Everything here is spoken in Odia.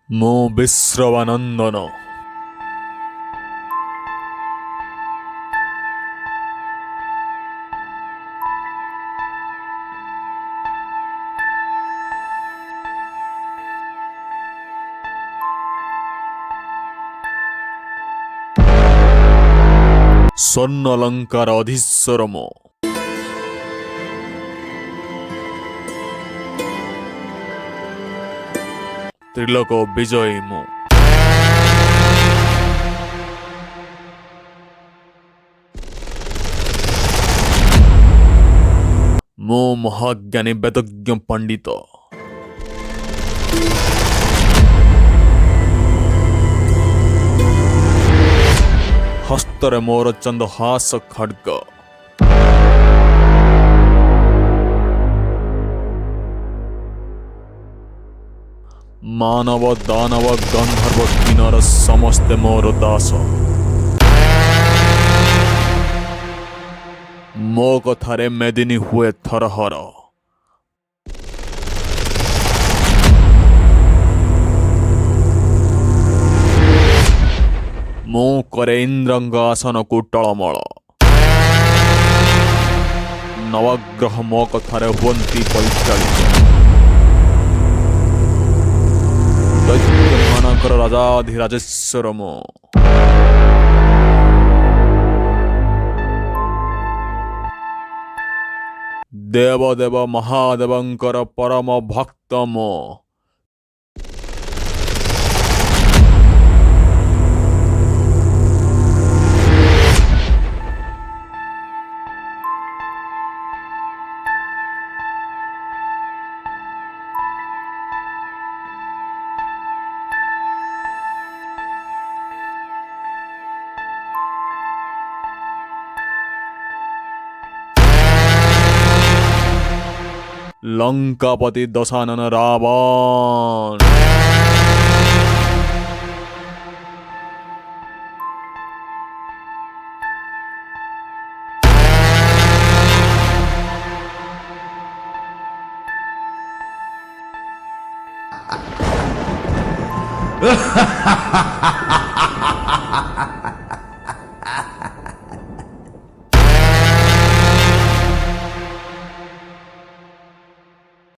ମୁଁ ବିଶ୍ରବାନନ୍ଦନ। ସ୍ୱର୍ଣ୍ଣଲଙ୍କାର ଅଧୀଶ୍ୱର ମୁଁ। ତ୍ରିଲୋକ ବିଜୟୀ ମୁଁ। ମୁଁ ମହାଜ୍ଞାନୀ ବେଦଜ୍ଞ ପଣ୍ଡିତ। ହସ୍ତରେ ମୋର ଚନ୍ଦହାସ ଖଡ୍ଗ। ମାନବ ଦାନବ ଗନ୍ଧର୍ବ କିନ୍ନର ସମସ୍ତେ ମୋର ଦାସ। ମୋ କଥାରେ ମେଦିନୀ ହୁଏ ଥରହର। ମୁଁ କରେ ଇନ୍ଦ୍ରଙ୍କ ଆସନକୁ ଟଳମଳ। ନବଗ୍ରହ ମୋ କଥାରେ ହୁଅନ୍ତି ପରିଚାଳିତ। ଦୈତ୍ୟମାନଙ୍କର ରାଜାଧିରାଜେଶ୍ୱର ମୁଁ। ଦେବଦେବ ମହାଦେବଙ୍କର ପରମ ଭକ୍ତ ମୁଁ। ଲଙ୍କାପତି ଦଶାନନ ରାବଣ।